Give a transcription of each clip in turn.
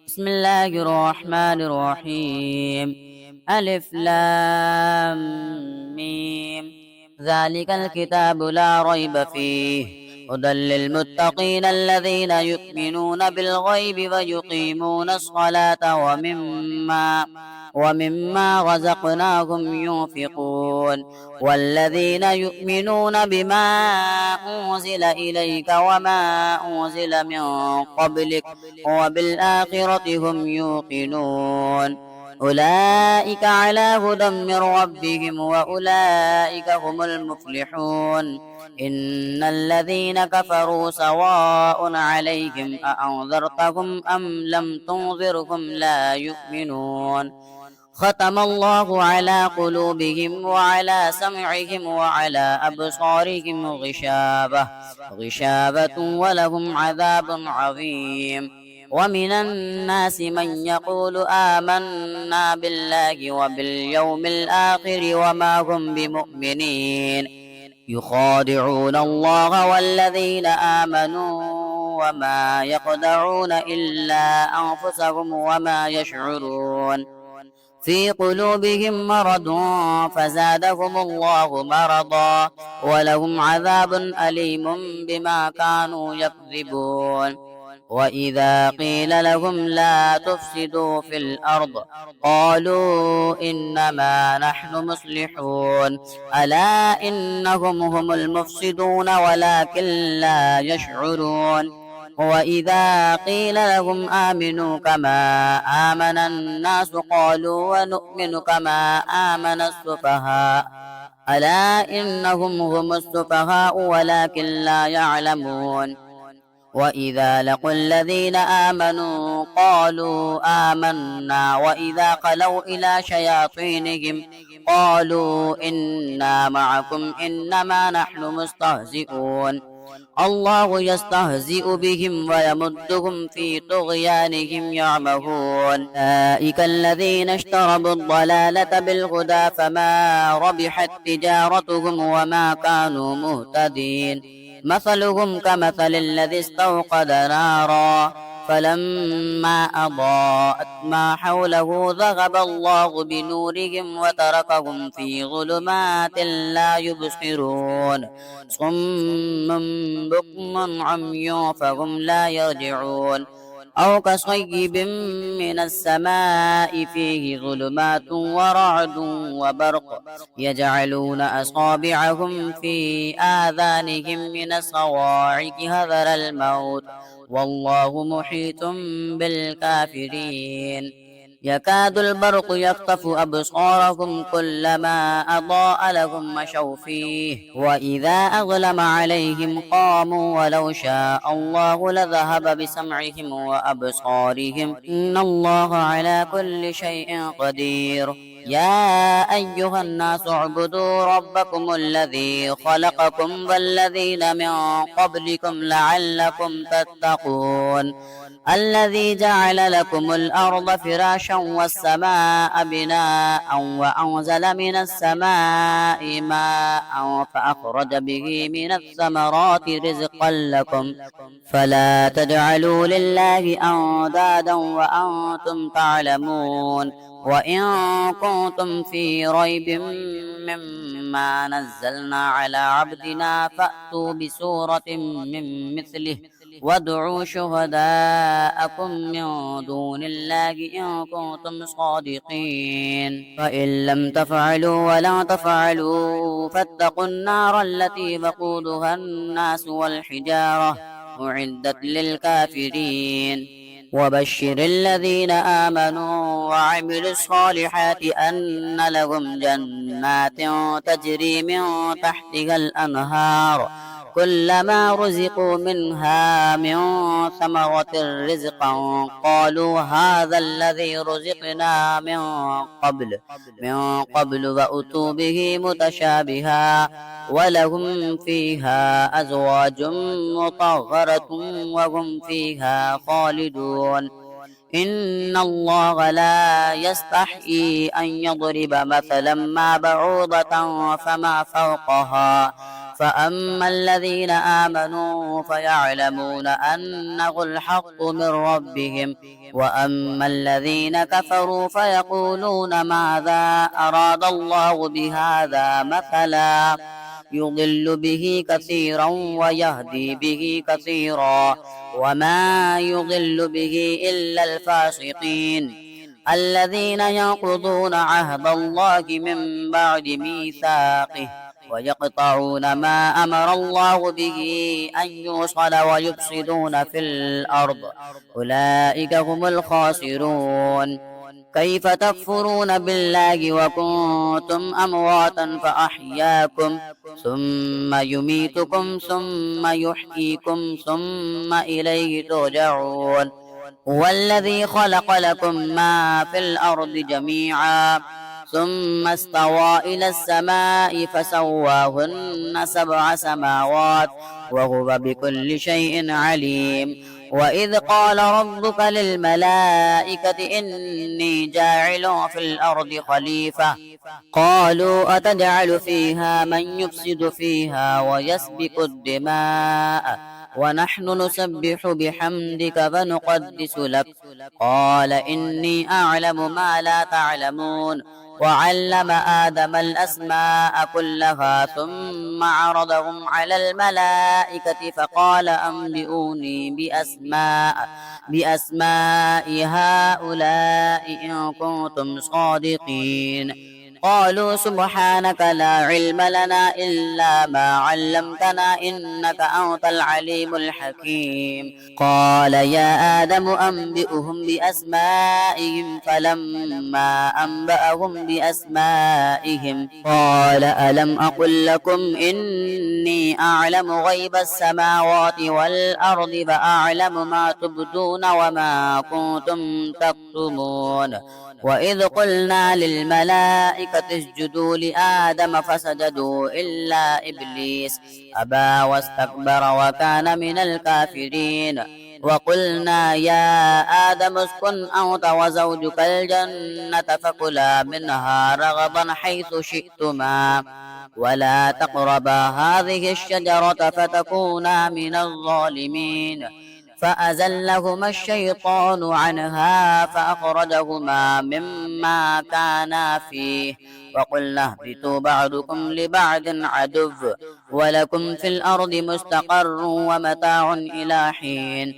بسم الله الرحمن الرحيم. ألف لام ميم. ذلك الكتاب لا ريب فيه هدى للمتقين الذين يؤمنون بالغيب ويقيمون الصلاة ومما رزقناهم ينفقون والذين يؤمنون بما أنزل إليك وما أنزل من قبلك وبالآخرة هم يوقنون أولئك على هدى من ربهم وأولئك هم المفلحون. إن الذين كفروا سواء عليهم أأنذرتهم أم لم تنذرهم لا يؤمنون. ختم الله على قلوبهم وعلى سمعهم وعلى أبصارهم غشابة ولهم عذاب عظيم. ومن الناس من يقول آمنا بالله وباليوم الآخر وما هم بمؤمنين يخادعون الله والذين آمنوا وما يخدعون إلا أنفسهم وما يشعرون. في قلوبهم مرض فزادهم الله مرضا ولهم عذاب أليم بما كانوا يكذبون. وإذا قيل لهم لا تفسدوا في الأرض قالوا إنما نحن مصلحون ألا إنهم هم المفسدون ولكن لا يشعرون. وإذا قيل لهم آمنوا كما آمن الناس قالوا ونؤمن كما آمن السفهاء ألا إنهم هم السفهاء ولكن لا يعلمون. وإذا لقوا الذين آمنوا قالوا آمنا وإذا خلوا إلى شياطينهم قالوا إنا معكم إنما نحن مستهزئون الله يستهزئ بهم ويمدهم في طغيانهم يعمهون. أولئك الذين اشتروا الضلالة بالهدى فما ربحت تجارتهم وما كانوا مهتدين. مثلهم كمثل الذي استوقد نارا فلما أضاءت ما حوله ذهب الله بنورهم وتركهم في ظلمات لا يبصرون صم بكم عمي فهم لا يرجعون. أو كصيب من السماء فيه ظلمات ورعد وبرق يجعلون أصابعهم في آذانهم من الصواعق حذر الموت والله محيط بالكافرين. يكاد البرق يخطف أبصارهم كلما أضاء لهم مشوا فيه وإذا أظلم عليهم قاموا ولو شاء الله لذهب بسمعهم وأبصارهم إن الله على كل شيء قدير. يا أيها الناس اعبدوا ربكم الذي خلقكم والذين من قبلكم لعلكم تتقون الذي جعل لكم الأرض فراشا والسماء بناء وأنزل من السماء ماء فأخرج به من الثمرات رزقا لكم فلا تجعلوا لله أندادا وأنتم تعلمون. وإن كنتم في ريب مما نزلنا على عبدنا فأتوا بسورة من مثله وادعوا شهداءكم من دون الله إن كنتم صادقين فإن لم تفعلوا ولا تفعلوا فاتقوا النار التي وقودها الناس والحجارة أعدت للكافرين. وبشر الذين آمنوا وعملوا الصالحات أن لهم جنات تجري من تحتها الأنهار كلما رزقوا منها من ثمرة رزقا قالوا هذا الذي رزقنا من قبل وأتوا به متشابها ولهم فيها أزواج مطهرة وهم فيها خالدون. إن الله لا يستحيي أن يضرب مثلا ما بعوضة فما فوقها فأما الذين آمنوا فيعلمون أنه الحق من ربهم، وأما الذين كفروا فيقولون ماذا أراد الله بهذا مثلا يضل به كثيرا ويهدي به كثيرا، وما يضل به إلا الفاسقين الذين ينقضون عهد الله من بعد ميثاقه ويقطعون ما أمر الله به أن يوصل ويفسدون في الأرض، أولئك هم الخاسرون. كيف تكفرون بالله وكنتم أمواتا فأحياكم ثم يميتكم ثم يحييكم ثم إليه ترجعون. هو الذي خلق لكم ما في الأرض جميعا ثم استوى إلى السماء فسواهن 7 سماوات وهو بكل شيء عليم. وإذ قال ربك للملائكة إني جاعل في الأرض خليفة قالوا أتجعل فيها من يفسد فيها ويسفك الدماء ونحن نسبح بحمدك فنقدس لك قال إني أعلم ما لا تعلمون. وعلم آدم الأسماء كلها ثم عرضهم على الملائكة فقال أنبئوني بأسماء هؤلاء إن كنتم صادقين. قالوا سبحانك لا علم لنا إلا ما علمتنا إنك أنت العليم الحكيم. قال يا آدم أنبئهم بأسمائهم فلما أنبأهم بأسمائهم قال ألم أقل لكم إني أعلم غيب السماوات والأرض فأعلم ما تبدون وما كنتم تكتمون. وإذ قلنا للملائكة اسجدوا لآدم فسجدوا إلا إبليس أبى واستكبر وكان من الكافرين. وقلنا يا آدم اسكن أنت وزوجك الجنة فكلا منها رغدا حيث شئتما ولا تقربا هذه الشجرة فتكونا من الظالمين. فأزلهما الشيطان عنها فأخرجهما مما كانا فيه وقلنا اهبطوا بعضكم لبعض عدو ولكم في الأرض مستقر ومتاع إلى حين.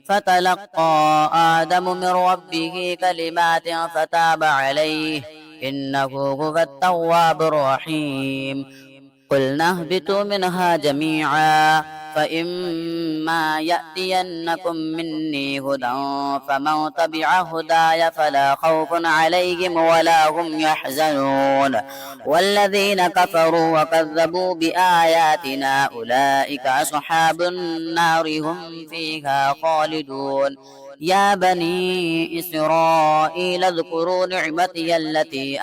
فتلقى آدم من ربه كلمات فتاب عليه إنه هو التواب الرحيم. قلنا اهبطوا منها جميعا فإما يأتينكم مني هدى فمن تبع هداي فلا خوف عليهم ولا هم يحزنون. والذين كفروا وكذبوا بآياتنا أولئك أصحاب النار هم فيها خالدون. يا بني إسرائيل اذكروا نعمتي التي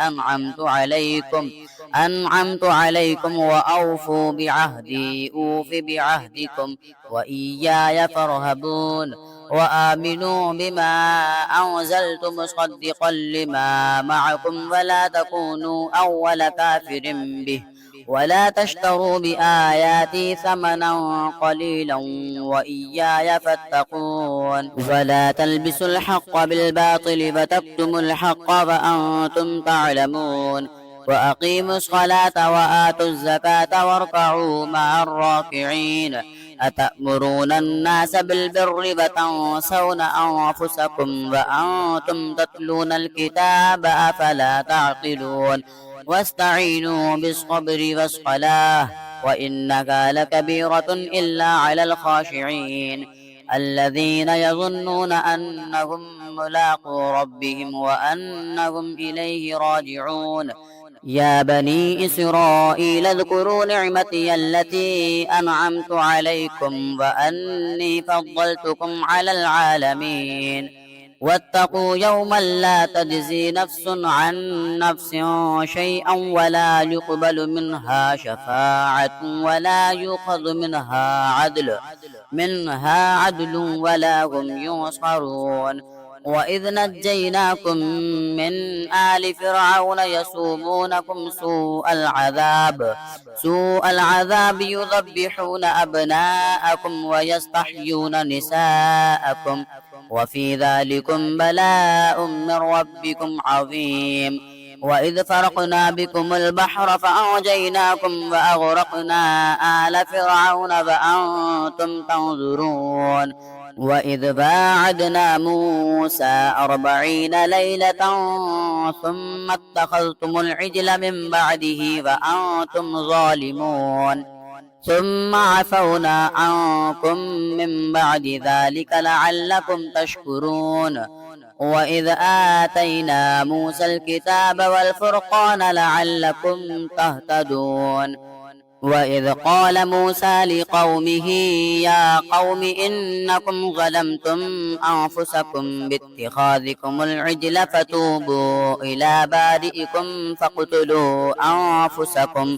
أنعمت عليكم وأوفوا بعهدي أوف بعهدكم وإياي فارهبون. وآمنوا بما أنزلت مصدقا لما معكم ولا تكونوا أول كافر به ولا تشتروا بآياتي ثمنا قليلا وإياي فاتقون. ولا تلبسوا الحق بالباطل فتكتموا الحق وأنتم تعلمون. وأقيموا الصلاة وآتوا الزكاة واركعوا مع الراكعين. أتأمرون الناس بالبر وتنسون أنفسكم وأنتم تتلون الكتاب أفلا تعقلون. واستعينوا بالصبر والصلاة وإنها لكبيرة إلا على الخاشعين الذين يظنون أنهم ملاقو ربهم وأنهم إليه راجعون. يا بني إسرائيل اذكروا نعمتي التي أنعمت عليكم وأني فضلتكم على العالمين. واتقوا يوما لا تجزي نفس عن نفس شيئا ولا يقبل منها شفاعة ولا يؤخذ منها عدل ولا هم ينصرون. وإذ نجيناكم من آل فرعون يسومونكم سوء العذاب يذبحون أبناءكم ويستحيون نساءكم وفي ذلكم بلاء من ربكم عظيم. وإذ فرقنا بكم البحر فأنجيناكم وأغرقنا آل فرعون فأنتم تنظرون. وإذ باعدنا موسى 40 ليلة ثم اتخذتم العجل من بعده وأنتم ظالمون ثم عفونا عنكم من بعد ذلك لعلكم تشكرون. وإذ آتينا موسى الكتاب والفرقان لعلكم تهتدون. وإذ قال موسى لقومه يا قوم إنكم ظلمتم أنفسكم باتخاذكم العجل فتوبوا إلى بارئكم فاقتلوا أنفسكم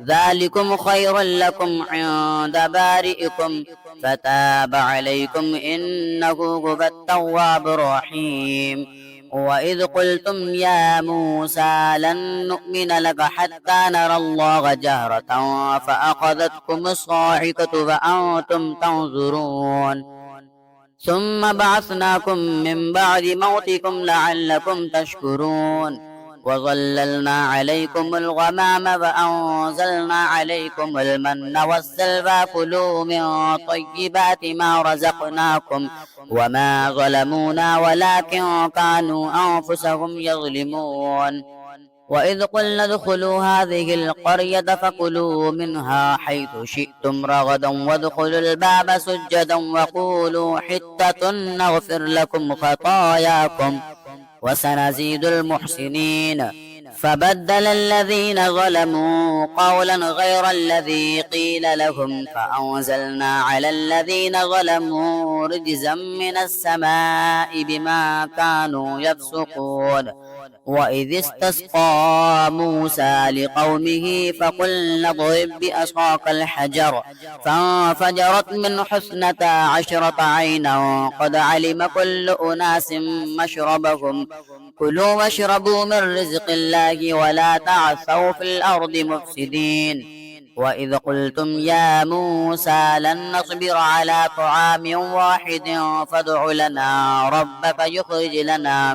ذلكم خير لكم عند بارئكم فتاب عليكم إنه هو التواب الرحيم. وإذ قلتم يا موسى لن نؤمن لك حتى نرى الله جهرة فأخذتكم الصاعقة وأنتم تنظرون ثم بعثناكم من بعد موتكم لعلكم تشكرون. وظللنا عليكم الغمام وأنزلنا عليكم المن والسلوى كلوا من طيبات ما رزقناكم وما ظلمونا ولكن كانوا أنفسهم يظلمون. وإذ قلنا ادخلوا هذه القرية فكلوا منها حيث شئتم رغدا وادخلوا الباب سجدا وقولوا حطة نغفر لكم خطاياكم وسنزيد المحسنين. فبدل الذين ظلموا قولا غير الذي قيل لهم فأنزلنا على الذين ظلموا رجزا من السماء بما كانوا يفسقون. وإذ استسقى موسى لقومه فقلنا اضرب بعصاك الحجر فانفجرت منه 12 عينا قد علم كل أناس مشربهم كلوا واشربوا من رزق الله ولا تعثوا في الأرض مفسدين. وإذ قلتم يا موسى لن نصبر على طعام واحد فادع لنا ربك يخرج لنا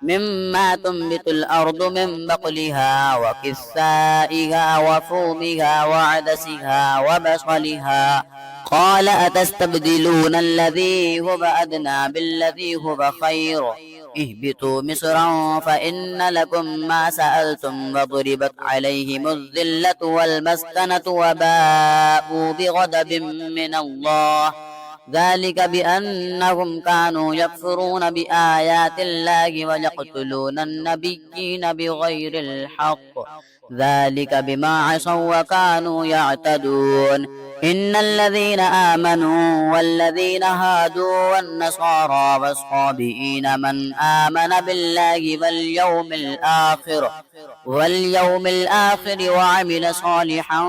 مما تنبت الأرض من بقلها وكثائها وفومها وعدسها وبصلها قال أتستبدلون الذي هو أدنى بالذي هو خير اهبطوا مصرا فإن لكم ما سألتم وضربت عليهم الذلة والمسكنة وباءوا بغضب من الله ذلك بأنهم كانوا يكفرون بآيات الله ويقتلون النبيين بغير الحق ذلك بما عصوا وكانوا يعتدون. إن الذين آمنوا والذين هادوا والنصارى والصابئين من آمن بالله واليوم الآخر وعمل صالحا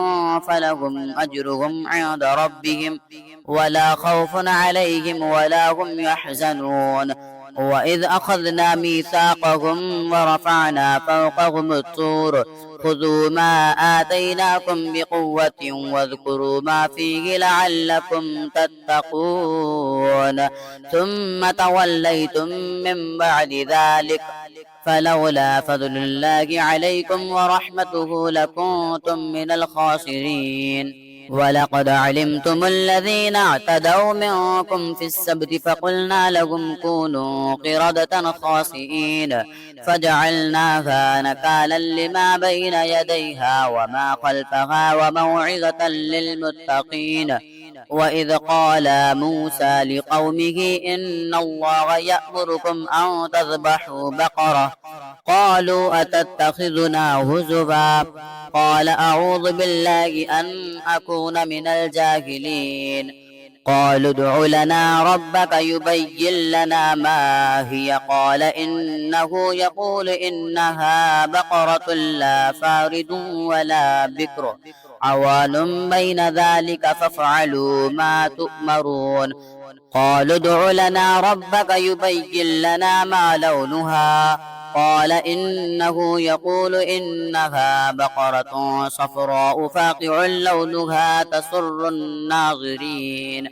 فلهم أجرهم عند ربهم ولا خوف عليهم ولا هم يحزنون. وإذ أخذنا ميثاقهم ورفعنا فوقهم الطور خذوا ما آتيناكم بقوة واذكروا ما فيه لعلكم تتقون ثم توليتم من بعد ذلك فلولا فضل الله عليكم ورحمته لكنتم من الخاسرين. ولقد علمتم الذين اعتدوا منكم في السبت فقلنا لهم كونوا قردة خاسئين فجعلناها نكالا لما بين يديها وما خلفها وموعظة للمتقين. وإذ قال موسى لقومه إن الله يأمركم أن تذبحوا بقرة قالوا أتتخذنا هزوا قال أعوذ بالله أن أكون من الجاهلين. قالوا ادع لنا ربك يبين لنا ما هي قال إنه يقول إنها بقرة لا فارض ولا بكر عوان بين ذلك فافعلوا ما تؤمرون. قالوا ادع لنا ربك يبين لنا ما لونها قال إنه يقول إنها بقرة صفراء فاقع لونها تسر الناظرين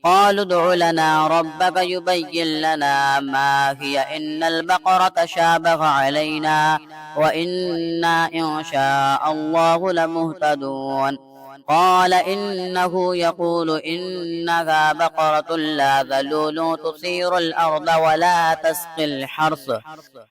قالوا ادع لنا ربك يبين لنا ما هي إن البقرة شابه علينا وإنا إن شاء الله لمهتدون قال إنه يقول إنها بقرة لا ذلول تثير الأرض ولا تسقي الحرث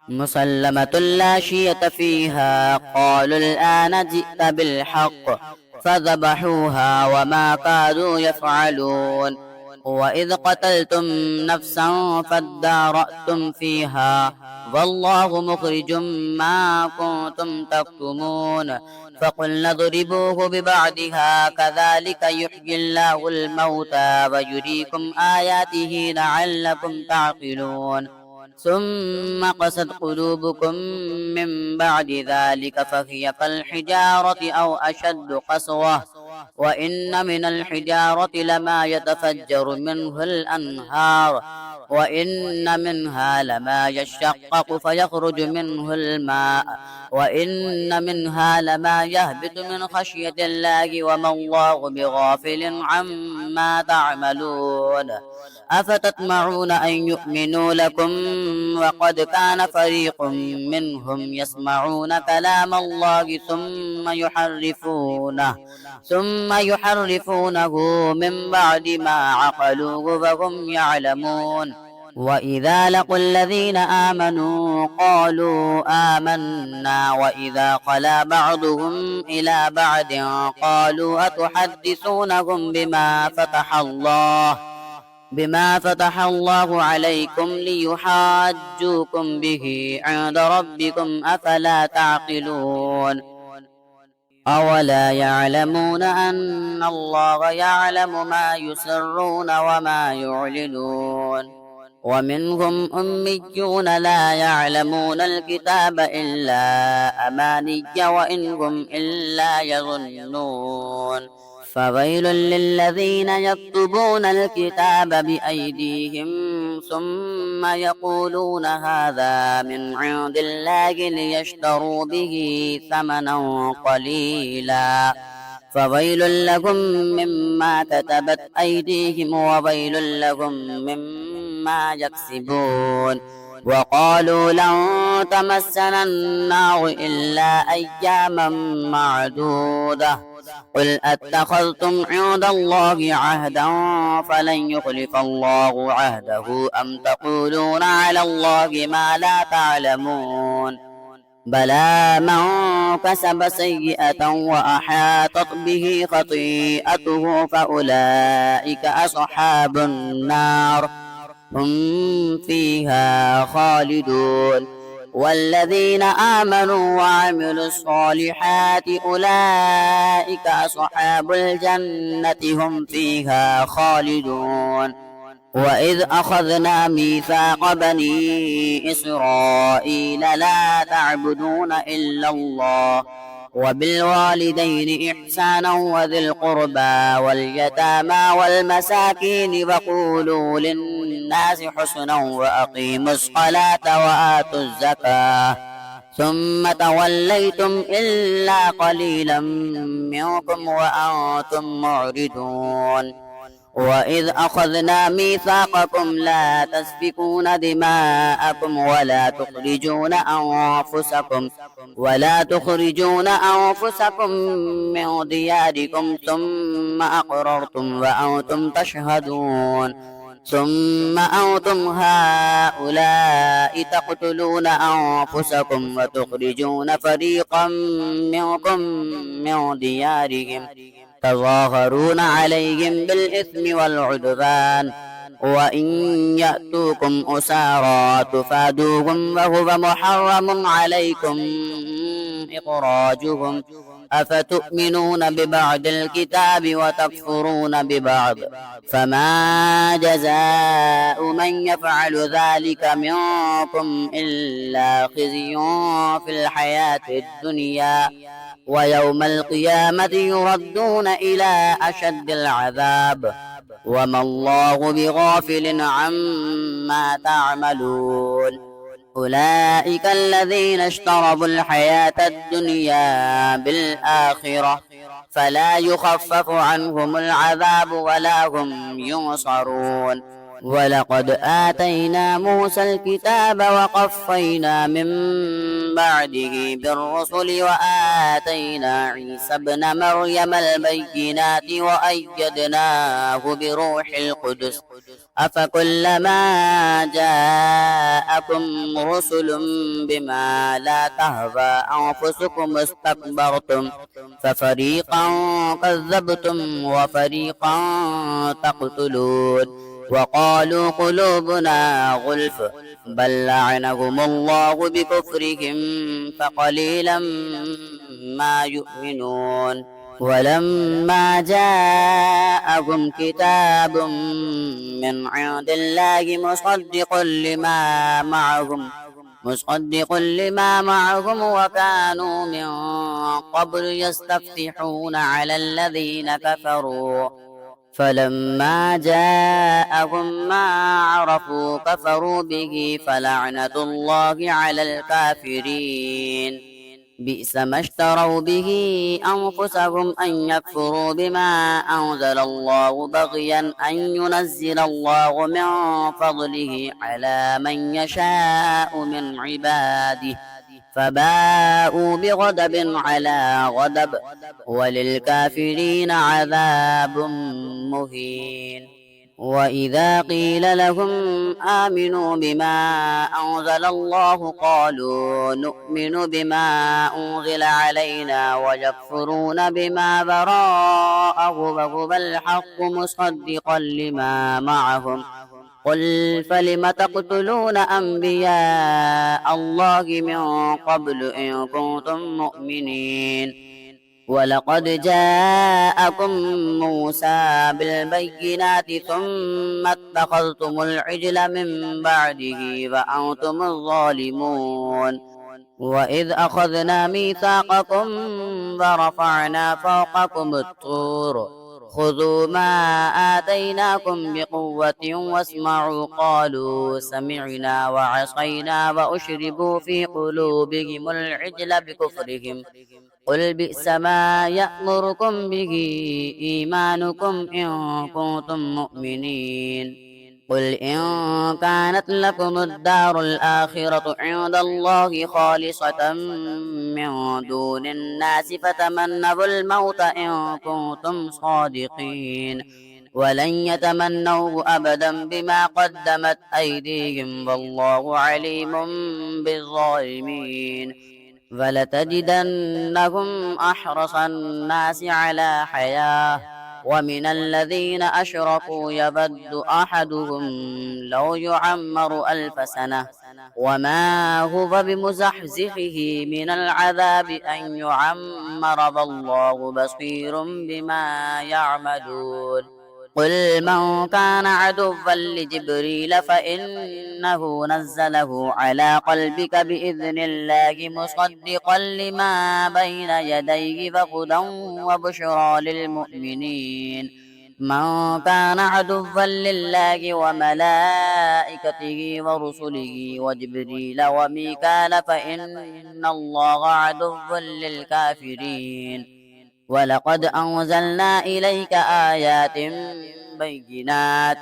مسلمة لا شية فيها قالوا الآن جئت بالحق فذبحوها وما كادوا يفعلون وإذ قتلتم نفسا فادارأتم فيها والله مخرج ما كنتم تكتمون فقلنا اضربوه ببعضها كذلك يحيي الله الموتى ويريكم آياته لعلكم تعقلون ثم قست قلوبكم من بعد ذلك فهي كالحجارة أو أشد قسوة وإن من الحجارة لما يتفجر منه الأنهار وإن منها لما يشقق فيخرج منه الماء وإن منها لما يهبط من خشية الله وما الله بغافل عما تعملون أفتطمعون أن يؤمنوا لكم وقد كان فريق منهم يسمعون كلام الله ثم يحرفونه من بعد ما عقلوه وهم يعلمون وإذا لقوا الذين آمنوا قالوا آمنا وإذا خلا بعضهم إلى بعض قالوا أتحدثونهم بما فتح الله عليكم ليحاجوكم به عند ربكم أفلا تعقلون أولا يعلمون أن الله يعلم ما يسرون وما يعلنون ومنهم أميون لا يعلمون الكتاب إلا أماني وإن هم إلا يظنون فويل للذين يكتبون الكتاب بأيديهم ثم يقولون هذا من عند الله ليشتروا به ثمنا قليلا فويل لهم مما كتبت أيديهم وويل لهم مما يكسبون وقالوا لن تمسنا النار إلا أياما معدودة قل أتخذتم عند الله عهدا فلن يخلف الله عهده أم تقولون على الله ما لا تعلمون بلى من كسب سيئة وأحاطت به خطيئته فأولئك أصحاب النار هم فيها خالدون والذين آمنوا وعملوا الصالحات أولئك أصحاب الجنة هم فيها خالدون وإذ أخذنا ميثاق بني إسرائيل لا تعبدون إلا الله وبالوالدين إحسانا وذي القربى واليتامى والمساكين وقولوا للناس حسنا وأقيموا الصلاة وآتوا الزكاة ثم توليتم إلا قليلا منكم وأنتم معرضون وإذ أخذنا ميثاقكم لا تسفكون دماءكم ولا تخرجون أنفسكم من دياركم ثم أقررتم وأنتم تشهدون ثم أنتم هؤلاء تقتلون أنفسكم وتخرجون فريقا منكم من ديارهم تظاهرون عليهم بالإثم والعدوان وإن يأتوكم أسارى تفادوهم وهو محرم عليكم إخراجهم أفتؤمنون ببعض الكتاب وتكفرون ببعض فما جزاء من يفعل ذلك منكم إلا خزي في الحياة الدنيا ويوم القيامة يردون إلى أشد العذاب وما الله بغافل عما تعملون. أولئك الذين اشتروا الحياة الدنيا بالآخرة فلا يخفف عنهم العذاب ولا هم ينصرون. ولقد آتينا موسى الكتاب وقفينا من بعده بالرسل وآتينا عيسى ابن مريم البينات وأيدناه بروح القدس أفكلما جاءكم رسل بما لا تهوى أنفسكم استكبرتم ففريقا كذبتم وفريقا تقتلون. وقالوا قلوبنا غلف بل لعنهم الله بكفرهم فقليلا ما يؤمنون. ولما جاءهم كتاب من عند الله مصدق لما معهم وكانوا من قبل يستفتحون على الذين كفروا فلما جاءهم ما عرفوا كفروا به فلعنة الله على الكافرين. بئس ما اشتروا به أنفسهم أن يكفروا بما أنزل الله بغيا أن ينزل الله من فضله على من يشاء من عباده فباءوا بغضب على غضب وللكافرين عذاب مهين. وإذا قيل لهم آمنوا بما أنزل الله قالوا نؤمن بما أنزل علينا ويكفرون بما براءه وهو الحق مصدقا لما معهم قل فلم تقتلون أنبياء الله من قبل إن كنتم مؤمنين. ولقد جاءكم موسى بالبينات ثم اتخذتم العجل من بعده وأنتم الظالمون. وإذ أخذنا ميثاقكم ورفعنا فوقكم الطور خذوا ما آتيناكم بقوة واسمعوا قالوا سمعنا وعصينا وأشربوا في قلوبهم العجل بكفرهم قل بئس ما يأمركم به إيمانكم إن كنتم مؤمنين. قل إن كانت لكم الدار الآخرة عند الله خالصة من دون الناس فتمنوا الموت إن كنتم صادقين ولن يتمنوه أبدا بما قدمت أيديهم والله عليم بالظالمين. ولتجدنهم أحرص الناس على حياة ومن الذين أشركوا يود أحدهم لو يعمر 1000 سنة وما هو بمزحزحه من العذاب أن يعمر والله بصير بما يعملون. قل من كان عدوا لجبريل فإنه نزله على قلبك بإذن الله مصدقا لما بين يديه فهدى وبشرى للمؤمنين. من كان عدوا لله وملائكته ورسله وجبريل وميكال فإن الله عدو للكافرين. ولقد أنزلنا إليك آيات بينات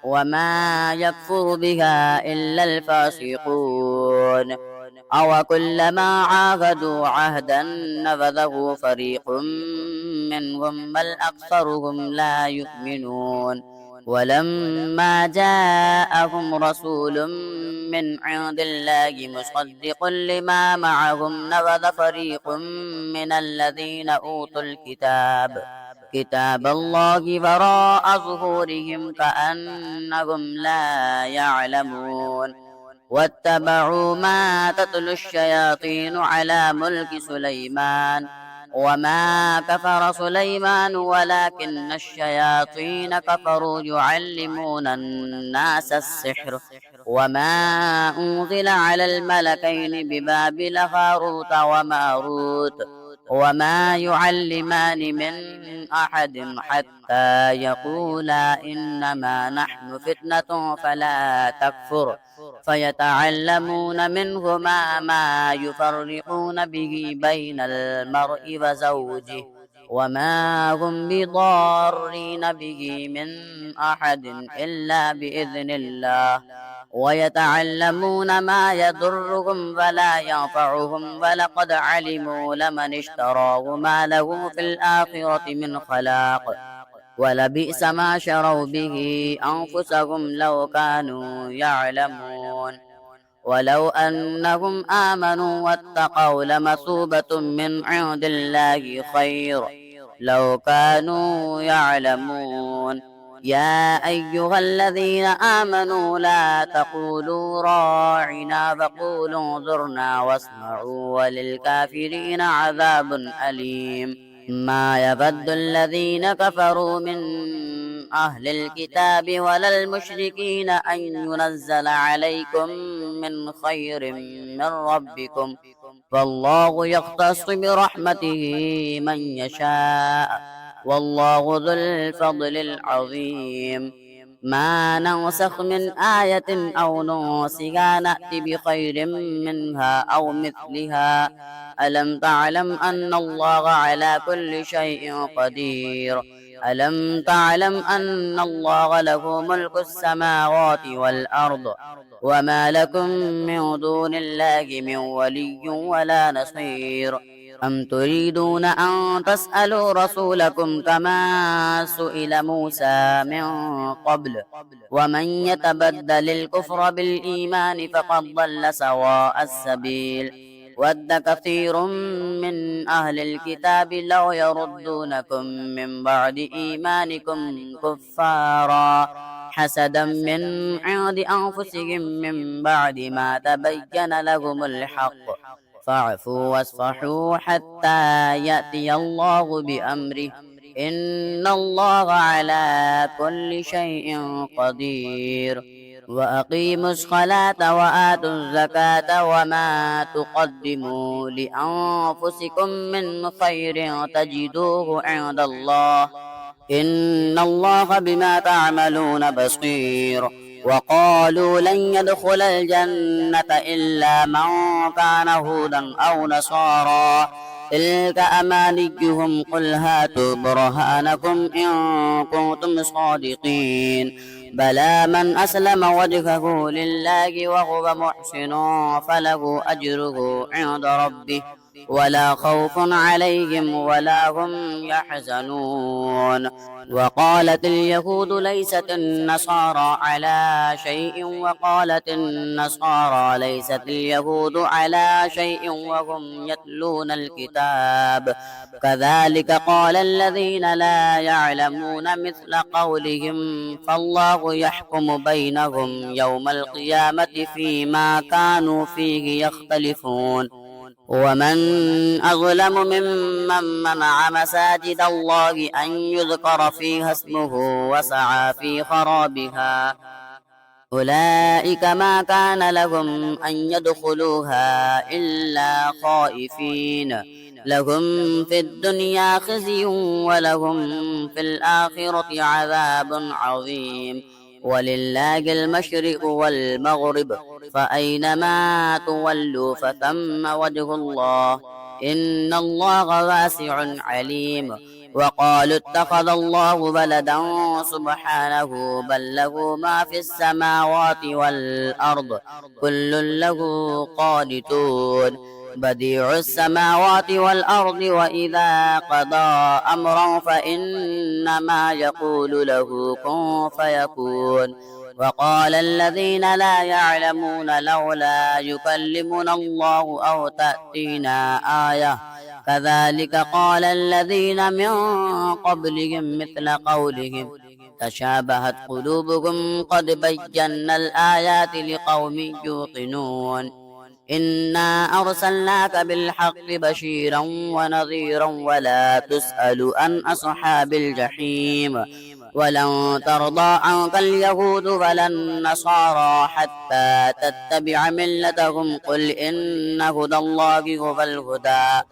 وما يكفر بها إلا الفاسقون. أو كلما عاهدوا عهدا نبذه فريق منهم بل أكثرهم لا يؤمنون. ولما جاءهم رسول من عند الله مصدق لما معهم نبذ فريق من الذين أوتوا كتاب الله وراء ظهورهم كأنهم لا يعلمون. واتبعوا ما تتلو الشياطين على ملك سليمان وما كفر سليمان ولكن الشياطين كفروا يعلمون الناس السحر وما أنزل على الملكين ببابل هاروت وماروت وما يعلمان من أحد حتى يقولا إنما نحن فتنة فلا تكفر فيتعلمون منهما ما يفرقون به بين المرء وزوجه وما هم بضارين به من أحد إلا بإذن الله ويتعلمون ما يضرهم ولا ينفعهم ولقد علموا لمن اشتراه ما له في الآخرة من خلاق ولبئس ما شروا به أنفسهم لو كانوا يعلمون ولو أنهم آمنوا واتقوا لمثوبة من عند الله خير لو كانوا يعلمون يا أيها الذين آمنوا لا تقولوا راعنا وقولوا انظرنا واسمعوا وللكافرين عذاب أليم ما يود الذين كفروا من أهل الكتاب ولا المشركين أن ينزل عليكم من خير من ربكم فالله يختص برحمته من يشاء والله ذو الفضل العظيم ما ننسخ من آية أو ننسها نأتي بخير منها أو مثلها ألم تعلم أن الله على كل شيء قدير ألم تعلم أن الله له ملك السماوات والأرض وما لكم من دون الله من ولي ولا نصير أم تريدون أن تسألوا رسولكم كما سئل موسى من قبل ومن يتبدل الكفر بالإيمان فقد ضل سواء السبيل ود كثير من أهل الكتاب لو يردونكم من بعد إيمانكم كفارا حسدا من عند أنفسهم من بعد ما تبين لهم الحق فاعفوا واصفحوا حتى يأتي الله بأمره إن الله على كل شيء قدير وأقيموا الصلاة وآتوا الزكاة وما تقدموا لأنفسكم من خير تجدوه عند الله إن الله بما تعملون بصير وقالوا لن يدخل الجنة إلا من كان هودا أو نصارى تلك أمانيهم قل هاتوا برهانكم إن كنتم صادقين بلى من أسلم وجهه لله وهو محسن فله أجره عند ربه ولا خوف عليهم ولا هم يحزنون وقالت اليهود ليست النصارى على شيء وقالت النصارى ليست اليهود على شيء وهم يتلون الكتاب كذلك قال الذين لا يعلمون مثل قولهم فالله يحكم بينهم يوم القيامة فيما كانوا فيه يختلفون ومن أظلم ممن منع مساجد الله أن يذكر فيها اسمه وسعى في خرابها أولئك ما كان لهم أن يدخلوها إلا خائفين لهم في الدنيا خزي ولهم في الآخرة عذاب عظيم ولله المشرق والمغرب فأينما تولوا فثم وجه الله إن الله واسع عليم وقالوا اتخذ الله ولدا سبحانه بل له ما في السماوات والأرض كل له قانتون بديع السماوات والأرض وإذا قضى أمرا فإنما يقول له كن فيكون وقال الذين لا يعلمون لولا يكلمنا الله أو تأتينا آية كذلك قال الذين من قبلهم مثل قولهم تشابهت قلوبهم قد بينا الآيات لقوم يوقنون إنا أرسلناك بالحق بشيرا ونذيرا ولا تسأل عن أصحاب الجحيم ولن ترضى عنك اليهود ولا النصارى حتى تتبع ملتهم قل إن هدى الله هو الهدى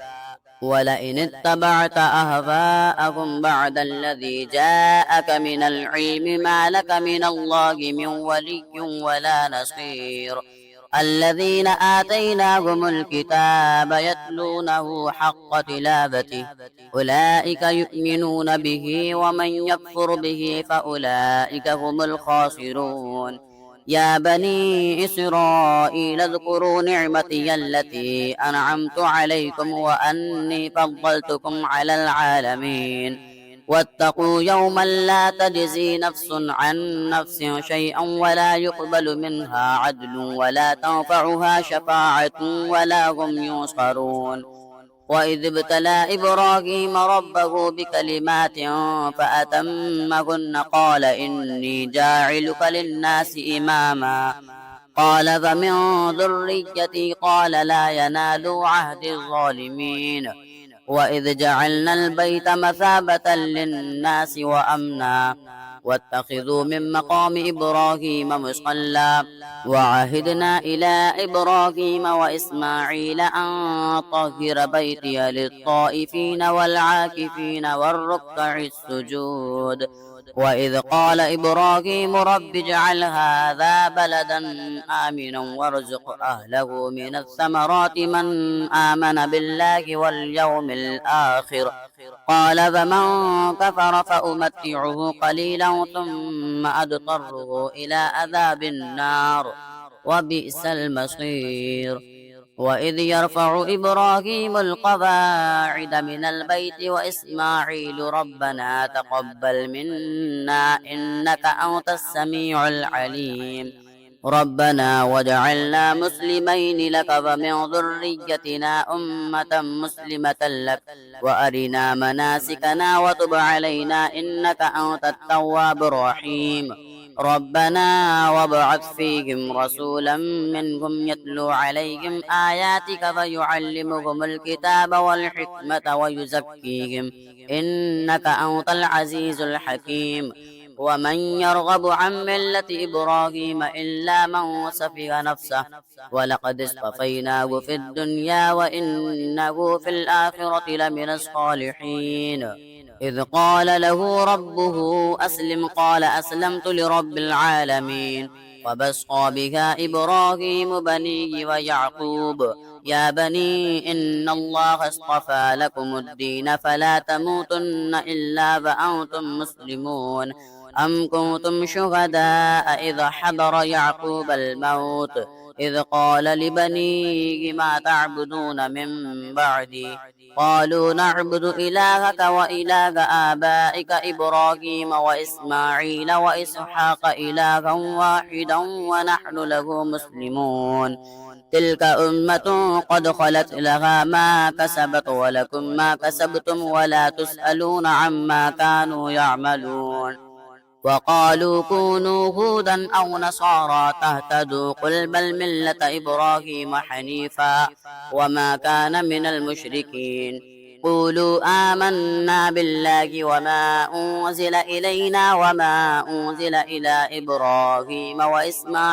ولئن اتبعت أهواءهم بعد الذي جاءك من العلم ما لك من الله من ولي ولا نصير. الذين آتيناهم الكتاب يتلونه حق تلاوته أولئك يؤمنون به ومن يكفر به فأولئك هم الخاسرون. يا بني إسرائيل اذكروا نعمتي التي أنعمت عليكم وأني فضلتكم على العالمين. واتقوا يوما لا تجزي نفس عن نفس شيئا ولا يقبل منها عدل ولا تنفعها شفاعة ولا هم ينصرون. وإذ ابتلى إبراهيم ربه بكلمات فأتمهن قال إني جاعلك للناس إماما قال فمن ذريتي قال لا ينال عهد الظالمين. وإذ جعلنا البيت مثابة للناس وأمنا واتخذوا من مقام إبراهيم مصلى وعهدنا إلى إبراهيم وإسماعيل أن طهر بيتي للطائفين والعاكفين والركع السجود. وإذ قال إبراهيم رب اجعل هذا بلدا آمنا وارزق أهله من الثمرات من آمن بالله واليوم الآخر قال فمن كفر فأمتعه قليلا ثم أضطره إلى عذاب النار وبئس المصير. وإذ يرفع إبراهيم القواعد من البيت وإسماعيل ربنا تقبل منا إنك أنت السميع العليم ربنا واجعلنا مسلمين لك ومن ذريتنا أمة مسلمة لك وأرنا مناسكنا وتب علينا إنك أنت التواب الرحيم. ربنا وابعث فيهم رسولا منهم يتلو عليهم آياتك فيعلمهم الكتاب والحكمة ويزكيهم إنك أنت العزيز الحكيم. ومن يرغب عن ملة إبراهيم إلا من سفه نفسه ولقد اصطفيناه في الدنيا وإنه في الآخرة لمن الصالحين. إذ قال له ربه أسلم قال أسلمت لرب العالمين وبصى بها إبراهيم بنيه ويعقوب يا بني إن الله اصطفى لكم الدين فلا تموتن إلا وأنتم مسلمون. أم كنتم شهداء إذ حضر يعقوب الموت إذ قال لبنيه ما تعبدون من بعدي قالوا نعبد إلهك وإله آبائك إبراهيم وإسماعيل وإسحاق إلها واحدا ونحن له مسلمون. تلك أمة قد خلت لها ما كسبت ولكم ما كسبتم ولا تسألون عما كانوا يعملون. وقالوا كونوا هودا أو نصارى تهتدوا قل بل ملة إبراهيم حنيفا وما كان من المشركين. قولوا آمنا بالله وما أنزل إلينا وما أنزل إلى إبراهيم وإسماعيل